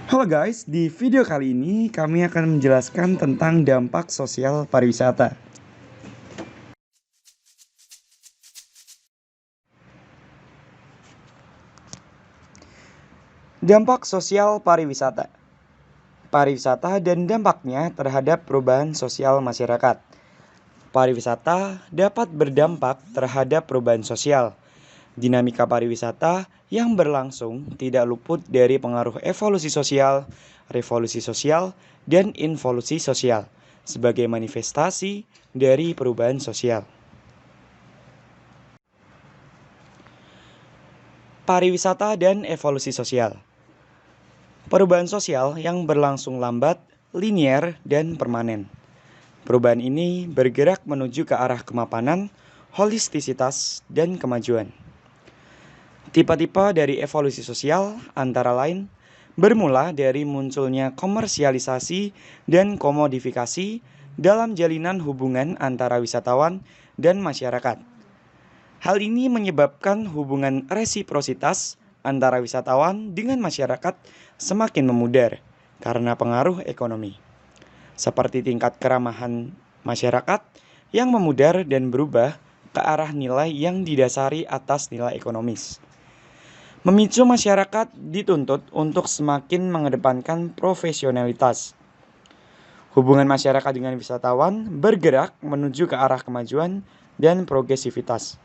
Halo guys, di video kali ini kami akan menjelaskan tentang dampak sosial pariwisata. Dampak sosial pariwisata. Pariwisata dan dampaknya terhadap perubahan sosial masyarakat. Pariwisata dapat berdampak terhadap perubahan sosial. Dinamika pariwisata yang berlangsung tidak luput dari pengaruh evolusi sosial, revolusi sosial, dan involusi sosial sebagai manifestasi dari perubahan sosial. Pariwisata dan evolusi sosial. Perubahan sosial yang berlangsung lambat, linier, dan permanen. Perubahan ini bergerak menuju ke arah kemapanan, holistisitas, dan kemajuan. Tipe-tipe dari evolusi sosial antara lain bermula dari munculnya komersialisasi dan komodifikasi dalam jalinan hubungan antara wisatawan dan masyarakat. Hal ini menyebabkan hubungan resiprositas antara wisatawan dengan masyarakat semakin memudar karena pengaruh ekonomi, seperti tingkat keramahan masyarakat yang memudar dan berubah ke arah nilai yang didasari atas nilai ekonomis. Memicu masyarakat dituntut untuk semakin mengedepankan profesionalitas. Hubungan masyarakat dengan wisatawan bergerak menuju ke arah kemajuan dan progresivitas.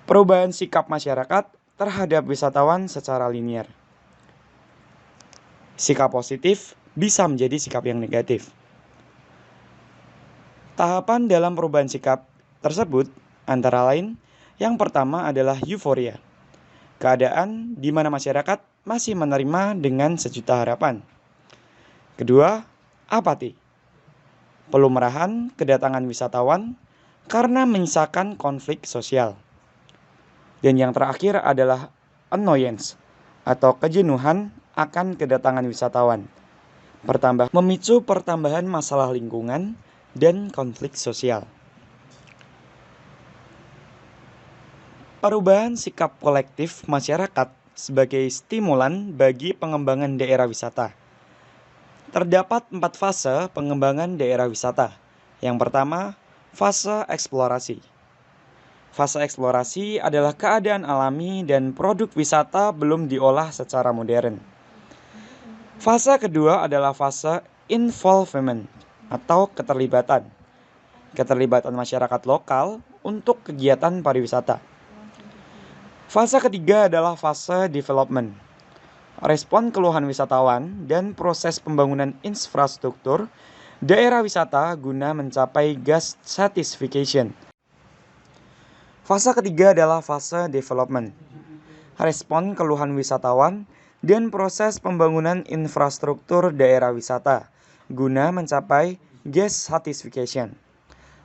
Perubahan sikap masyarakat terhadap wisatawan secara linier. Sikap positif bisa menjadi sikap yang negatif. Tahapan dalam perubahan sikap tersebut antara lain, yang pertama adalah euforia. Keadaan di mana masyarakat masih menerima dengan sejuta harapan. Kedua, apati. Pelumrahan kedatangan wisatawan karena menyisakan konflik sosial. Dan yang terakhir adalah annoyance atau kejenuhan akan kedatangan wisatawan. Memicu pertambahan masalah lingkungan dan konflik sosial. Perubahan sikap kolektif masyarakat sebagai stimulan bagi pengembangan daerah wisata. Terdapat 4 fase pengembangan daerah wisata. Yang pertama, fase eksplorasi. Fase eksplorasi adalah keadaan alami dan produk wisata belum diolah secara modern. Fase kedua adalah fase involvement atau keterlibatan. Keterlibatan masyarakat lokal untuk kegiatan pariwisata. Fase ketiga adalah fase development. Respon keluhan wisatawan dan proses pembangunan infrastruktur daerah wisata guna mencapai guest satisfaction. Fase ketiga adalah fase development. Respon keluhan wisatawan dan proses pembangunan infrastruktur daerah wisata guna mencapai guest satisfaction.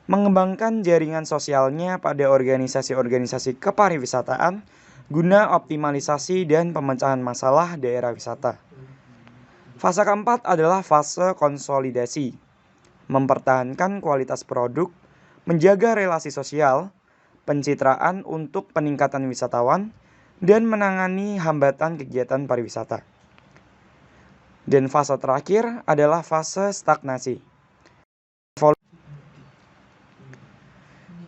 Mengembangkan jaringan sosialnya pada organisasi-organisasi kepariwisataan guna optimalisasi dan pemecahan masalah daerah wisata. Fase keempat adalah fase konsolidasi. Mempertahankan kualitas produk, menjaga relasi sosial, pencitraan untuk peningkatan wisatawan, dan menangani hambatan kegiatan pariwisata. Dan fase terakhir adalah fase stagnasi.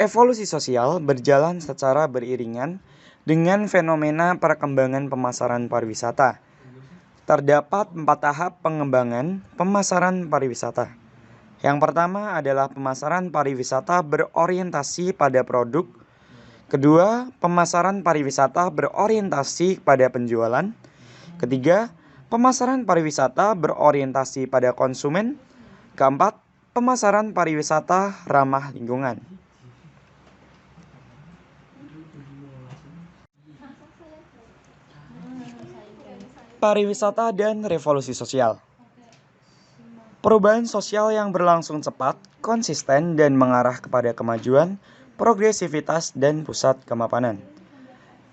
Evolusi sosial berjalan secara beriringan dengan fenomena perkembangan pemasaran pariwisata. Terdapat 4 tahap pengembangan pemasaran pariwisata. Yang pertama adalah pemasaran pariwisata berorientasi pada produk. Kedua, pemasaran pariwisata berorientasi pada penjualan. Ketiga, pemasaran pariwisata berorientasi pada konsumen. Keempat, pemasaran pariwisata ramah lingkungan. Pariwisata dan revolusi sosial. Perubahan sosial yang berlangsung cepat, konsisten, dan mengarah kepada kemajuan, progresivitas, dan pusat kemapanan.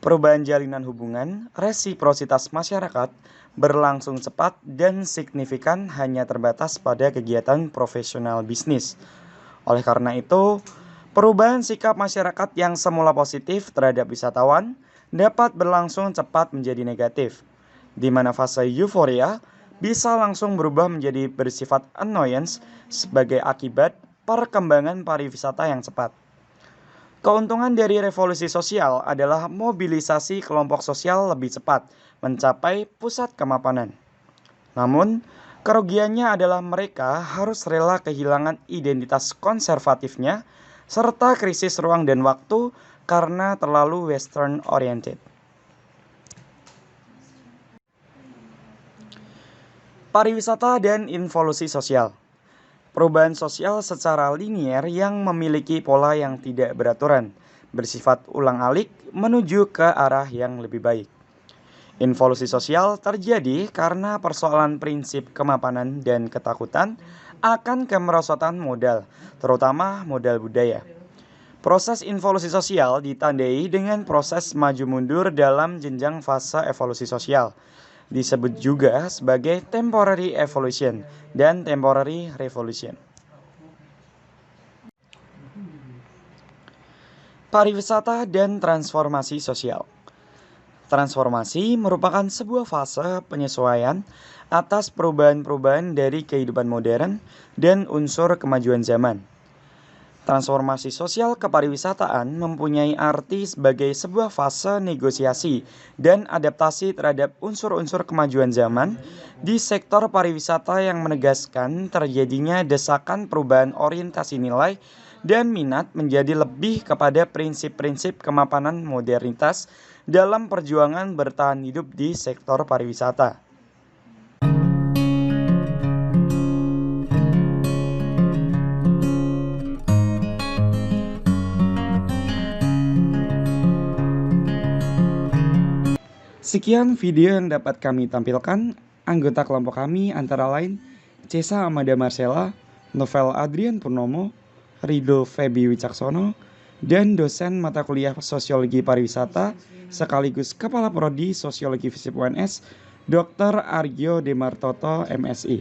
Perubahan jalinan hubungan, resiprositas masyarakat, berlangsung cepat dan signifikan hanya terbatas pada kegiatan profesional bisnis. Oleh karena itu, perubahan sikap masyarakat yang semula positif terhadap wisatawan dapat berlangsung cepat menjadi negatif. di mana fase euforia bisa langsung berubah menjadi bersifat annoyance sebagai akibat perkembangan pariwisata yang cepat. Keuntungan dari revolusi sosial adalah mobilisasi kelompok sosial lebih cepat mencapai pusat kemapanan. Namun, kerugiannya adalah mereka harus rela kehilangan identitas konservatifnya serta krisis ruang dan waktu karena terlalu western oriented. Pariwisata dan involusi sosial. Perubahan sosial secara linier yang memiliki pola yang tidak beraturan, bersifat ulang-alik menuju ke arah yang lebih baik. Involusi sosial terjadi karena persoalan prinsip kemapanan dan ketakutan akan kemerosotan modal, terutama modal budaya. Proses involusi sosial ditandai dengan proses maju mundur dalam jenjang fase evolusi sosial. Disebut juga sebagai temporary evolution dan temporary revolution. Pariwisata dan transformasi sosial. Transformasi merupakan sebuah fase penyesuaian atas perubahan-perubahan dari kehidupan modern dan unsur kemajuan zaman. Transformasi sosial kepariwisataan mempunyai arti sebagai sebuah fase negosiasi dan adaptasi terhadap unsur-unsur kemajuan zaman di sektor pariwisata yang menegaskan terjadinya desakan perubahan orientasi nilai dan minat menjadi lebih kepada prinsip-prinsip kemapanan modernitas dalam perjuangan bertahan hidup di sektor pariwisata. Sekian video yang dapat kami tampilkan. Anggota kelompok kami antara lain Cesa Amanda Marcella, Novel Adrian Purnomo, Rido Febi Wicaksono, dan dosen mata kuliah Sosiologi Pariwisata sekaligus Kepala Prodi Sosiologi FISIP UNS, Dr. Argyo Demartoto, MSI.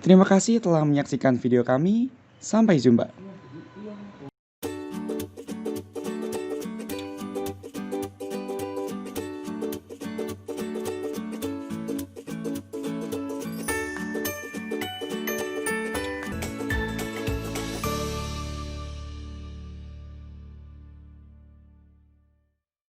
Terima kasih telah menyaksikan video kami. Sampai jumpa.